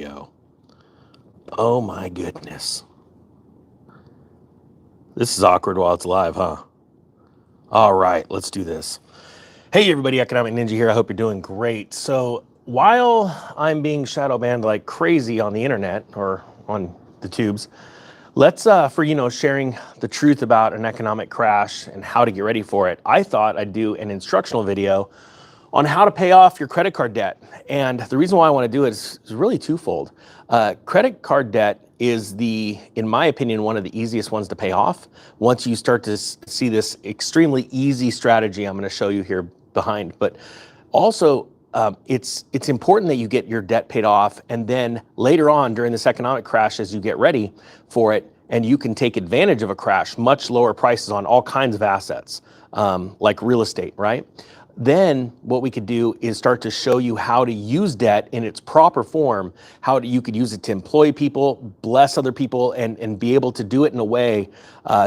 go. Oh my goodness. This is awkward while it's live, huh? All right, let's do this. Hey everybody, Economic Ninja here. I hope you're doing great. So while I'm being shadow banned like crazy on the internet or on the tubes, let's, for sharing the truth about an economic crash and how to get ready for it, I thought I'd do an instructional video on how to pay off your credit card debt. And the reason why I want to do it is really twofold. Credit card debt is in my opinion, one of the easiest ones to pay off once you start to see this extremely easy strategy I'm going to show you here behind. But also, it's important that you get your debt paid off, and then later on during this economic crash, as you get ready for it, and you can take advantage of a crash, much lower prices on all kinds of assets, like real estate, right? Then what we could do is start to show you how to use debt in its proper form, you could use it to employ people, bless other people, and be able to do it in a way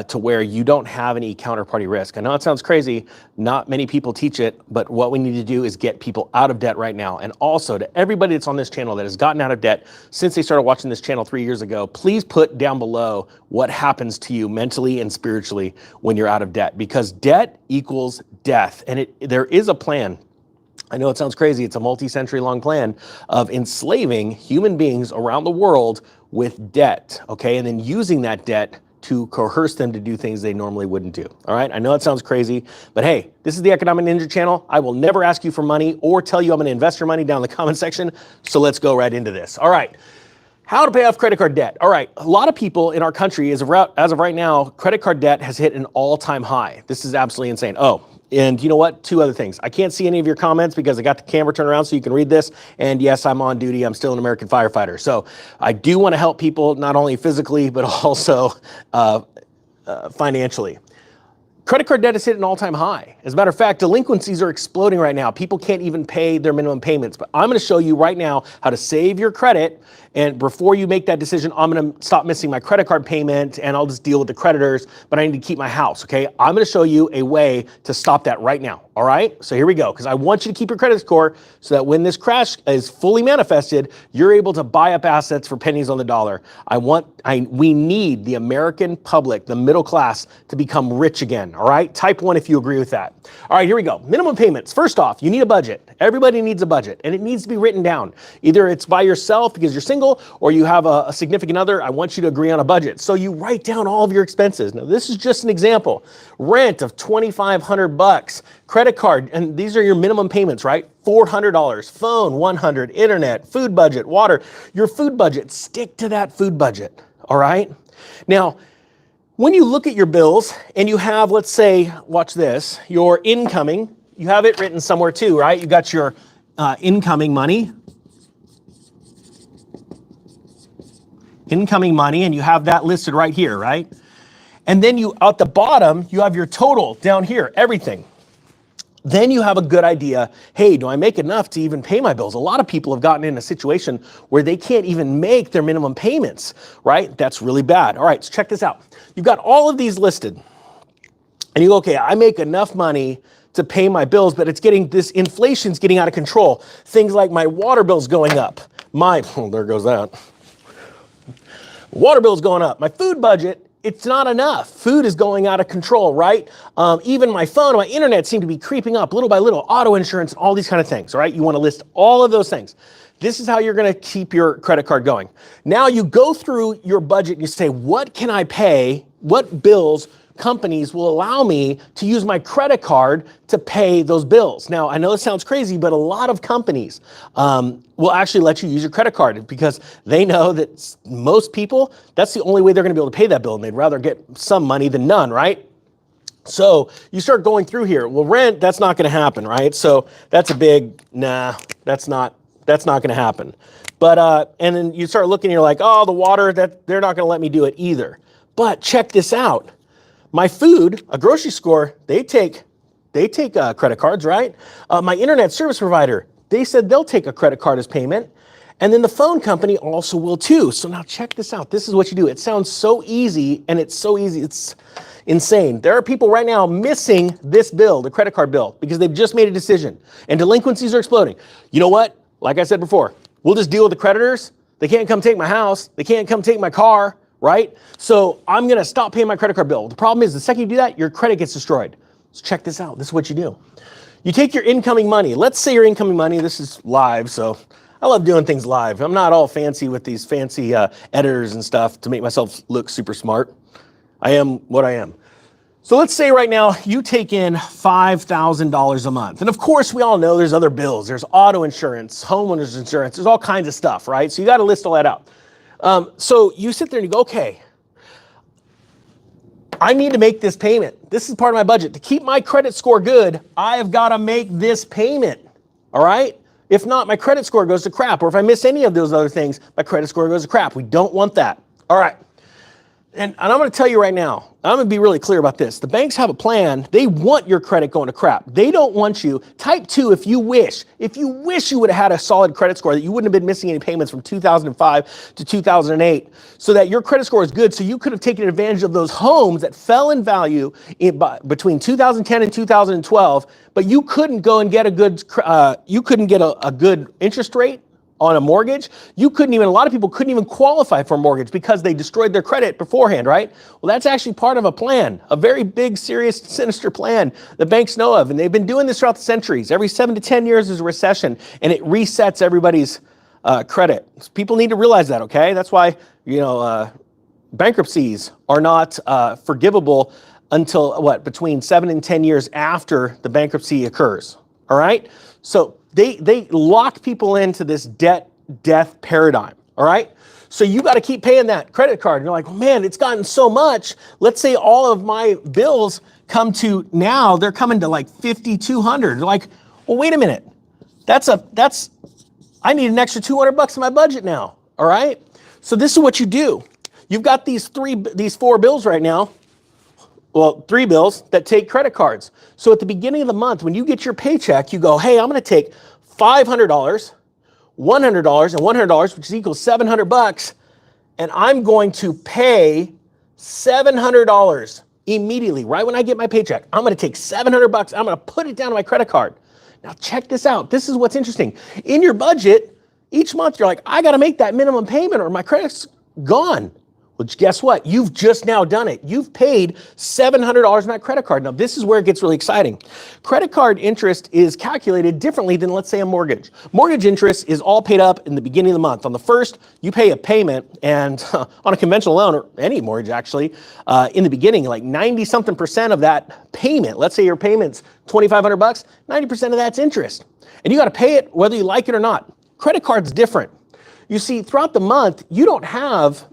to where you don't have any counterparty risk. I know it sounds crazy, not many people teach it, but what we need to do is get people out of debt right now. And also to everybody that's on this channel that has gotten out of debt since they started watching this channel 3 years ago, please put down below what happens to you mentally and spiritually when you're out of debt, because debt equals death. And there is a plan. I know it sounds crazy. It's a multi-century long plan of enslaving human beings around the world with debt, okay? And then using that debt to coerce them to do things they normally wouldn't do, all right? I know it sounds crazy, but hey, this is the Economic Ninja channel. I will never ask you for money or tell you I'm gonna invest your money down in the comment section, so let's go right into this. All right, how to pay off credit card debt. All right, a lot of people in our country, as of right now, credit card debt has hit an all-time high. This is absolutely insane. Oh, and you know what? Two other things. I can't see any of your comments because I got the camera turned around so you can read this. And yes, I'm on duty. I'm still an American firefighter. So I do want to help people, not only physically, but also financially. Credit card debt has hit an all-time high. As a matter of fact, delinquencies are exploding right now. People can't even pay their minimum payments. But I'm going to show you right now how to save your credit. And before you make that decision, I'm going to stop missing my credit card payment and I'll just deal with the creditors, but I need to keep my house, okay? I'm going to show you a way to stop that right now, all right? So here we go, because I want you to keep your credit score so that when this crash is fully manifested, you're able to buy up assets for pennies on the dollar. We need the American public, the middle class, to become rich again, all right? Type 1 if you agree with that. All right, here we go. Minimum payments. First off, you need a budget. Everybody needs a budget, and it needs to be written down. Either it's by yourself because you're single, or you have a significant other. I want you to agree on a budget. So you write down all of your expenses. Now, this is just an example. Rent of $2,500, credit card, and these are your minimum payments, right? $400, phone, $100, internet, food budget, water. Your food budget, stick to that food budget, all right? Now, when you look at your bills and you have, let's say, watch this, your incoming, you have it written somewhere too, right? You got your incoming money, and you have that listed right here, right? And then at the bottom, you have your total down here, everything. Then you have a good idea, hey, do I make enough to even pay my bills? A lot of people have gotten in a situation where they can't even make their minimum payments, right? That's really bad. All right, so check this out. You've got all of these listed. And you go, okay, I make enough money to pay my bills, but this inflation's getting out of control. Things like my water bill's going up. There goes that. Water bill's going up. My food budget, it's not enough. Food is going out of control, right? Even my phone, my internet seem to be creeping up little by little. Auto insurance, all these kind of things, right? You want to list all of those things. This is how you're going to keep your credit card going. Now you go through your budget and you say, what can I pay? What bills companies will allow me to use my credit card to pay those bills? Now, I know it sounds crazy, but a lot of companies will actually let you use your credit card because they know that most people, that's the only way they're going to be able to pay that bill, and they'd rather get some money than none, right? So you start going through here. Well, rent, that's not going to happen, right? So that's a big, nah, that's not going to happen. But, and then you start looking, and you're like, oh, the water, they're not going to let me do it either. But check this out. My food, a grocery store, they take credit cards, right? My internet service provider, they said they'll take a credit card as payment. And then the phone company also will too. So now check this out. This is what you do. It sounds so easy, and it's so easy. It's insane. There are people right now missing this bill, the credit card bill, because they've just made a decision and delinquencies are exploding. You know what? Like I said before, we'll just deal with the creditors. They can't come take my house. They can't come take my car, right? So I'm going to stop paying my credit card bill. The problem is the second you do that, your credit gets destroyed. So check this out. This is what you do. You take your incoming money. Let's say your incoming money, this is live, so I love doing things live. I'm not all fancy with these fancy editors and stuff to make myself look super smart. I am what I am. So let's say right now you take in $5,000 a month. And of course, we all know there's other bills. There's auto insurance, homeowners insurance. There's all kinds of stuff, right? So you got to list all that out. So you sit there and you go, okay, I need to make this payment. This is part of my budget. To keep my credit score good, I have got to make this payment, all right? If not, my credit score goes to crap. Or if I miss any of those other things, my credit score goes to crap. We don't want that. All right. And I'm going to tell you right now, I'm going to be really clear about this. The banks have a plan. They want your credit going to crap. They don't want you. Type 2 if you wish you would have had a solid credit score, that you wouldn't have been missing any payments from 2005 to 2008, so that your credit score is good, so you could have taken advantage of those homes that fell in value between 2010 and 2012, but you couldn't go and get a good interest rate on a mortgage. A lot of people couldn't even qualify for a mortgage because they destroyed their credit beforehand, right? Well, that's actually part of a plan, a very big, serious, sinister plan that banks know of. And they've been doing this throughout the centuries. Every 7 to 10 years is a recession, and it resets everybody's credit. People need to realize that, okay? That's why, bankruptcies are not forgivable until between 7 and 10 years after the bankruptcy occurs, all right? So they lock people into this debt-death paradigm, all right? So you got to keep paying that credit card. And you're like, well, man, it's gotten so much. Let's say all of my bills come to now, they're coming to like $5,200. They're like, well, wait a minute. I need an extra $200 in my budget now, all right? So this is what you do. You've got these 4 bills right now. Well, 3 bills that take credit cards. So at the beginning of the month, when you get your paycheck, you go, hey, I'm going to take $500, $100, and $100, which equals $700, and I'm going to pay $700 immediately, right when I get my paycheck. I'm going to take $700. I'm going to put it down on my credit card. Now check this out. This is what's interesting. In your budget, each month you're like, I got to make that minimum payment or my credit's gone. Well, guess what? You've just now done it. You've paid $700 on that credit card. Now, this is where it gets really exciting. Credit card interest is calculated differently than, let's say, a mortgage. Mortgage interest is all paid up in the beginning of the month. On the first, you pay a payment, and on a conventional loan, or any mortgage actually, in the beginning, like 90-something% of that payment, let's say your payment's $2,500, 90% of that's interest. And you got to pay it whether you like it or not. Credit card's different. You see, throughout the month, you don't have,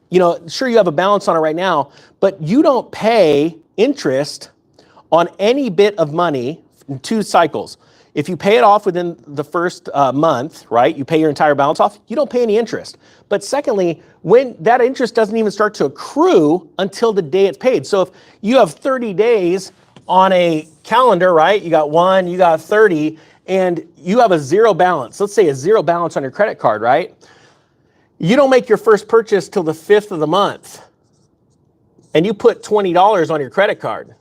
sure you have a balance on it right now, but you don't pay interest on any bit of money in 2 cycles. If you pay it off within the first month, right, you pay your entire balance off, you don't pay any interest. But secondly, when that interest doesn't even start to accrue until the day it's paid. So if you have 30 days on a calendar, right, you got 1, you got 30, and you have a 0 balance. Let's say a 0 balance on your credit card, right? You don't make your first purchase till the 5th of the month, and you put $20 on your credit card.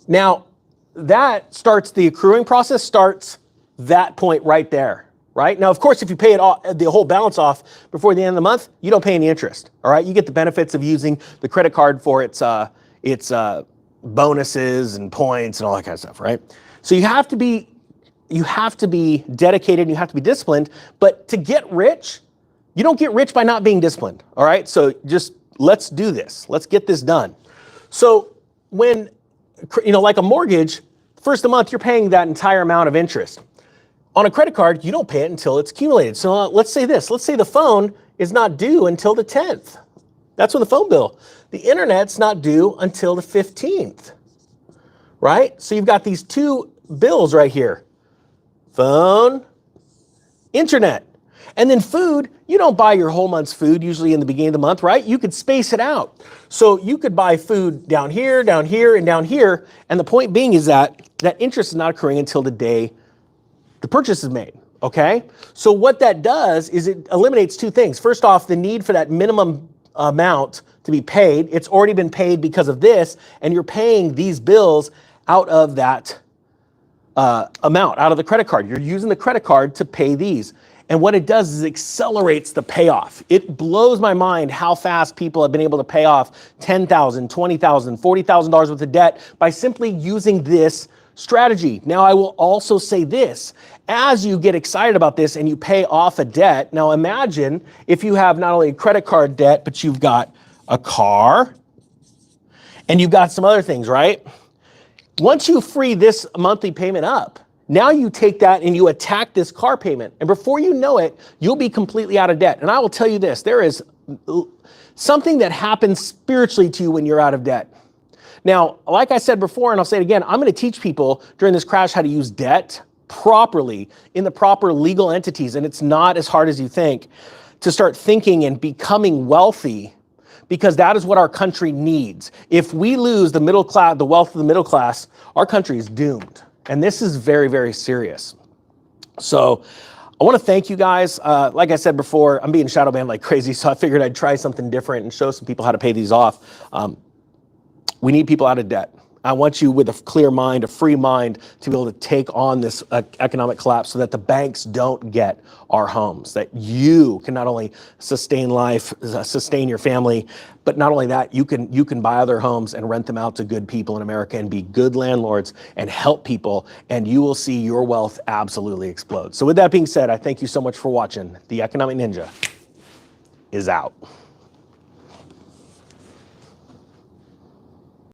Now, that starts the accruing process, starts that point right there, right? Now, of course, if you pay it all, the whole balance off before the end of the month, you don't pay any interest, all right? You get the benefits of using the credit card for its bonuses and points and all that kind of stuff, right? So you have to be dedicated and you have to be disciplined, but to get rich, you don't get rich by not being disciplined, all right? So just let's do this. Let's get this done. So when, like a mortgage, first of the month, you're paying that entire amount of interest. On a credit card, you don't pay it until it's accumulated. So let's say this. Let's say the phone is not due until the 10th. That's when the phone bill. The internet's not due until the 15th, right? So you've got these 2 bills right here. Phone, internet. And then food, you don't buy your whole month's food usually in the beginning of the month, right? You could space it out. So you could buy food down here, and down here. And the point being is that interest is not accruing until the day the purchase is made, okay? So what that does is it eliminates 2 things. First off, the need for that minimum amount to be paid. It's already been paid because of this, and you're paying these bills out of that amount, out of the credit card. You're using the credit card to pay these. And what it does is it accelerates the payoff. It blows my mind how fast people have been able to pay off $10,000, $20,000, $40,000 worth of debt by simply using this strategy. Now, I will also say this, as you get excited about this and you pay off a debt, now imagine if you have not only a credit card debt, but you've got a car and you've got some other things, right? Once you free this monthly payment up, now you take that and you attack this car payment. And before you know it, you'll be completely out of debt. And I will tell you this, there is something that happens spiritually to you when you're out of debt. Now, like I said before, and I'll say it again, I'm going to teach people during this crash how to use debt properly in the proper legal entities. And it's not as hard as you think to start thinking and becoming wealthy, because that is what our country needs. If we lose the middle class, the wealth of the middle class, our country is doomed. And this is very, very serious. So I want to thank you guys. Like I said before, I'm being shadow banned like crazy, so I figured I'd try something different and show some people how to pay these off. We need people out of debt. I want you with a clear mind, a free mind, to be able to take on this economic collapse so that the banks don't get our homes, that you can not only sustain life, sustain your family, but not only that, you can buy other homes and rent them out to good people in America and be good landlords and help people, and you will see your wealth absolutely explode. So with that being said, I thank you so much for watching. The Economic Ninja is out.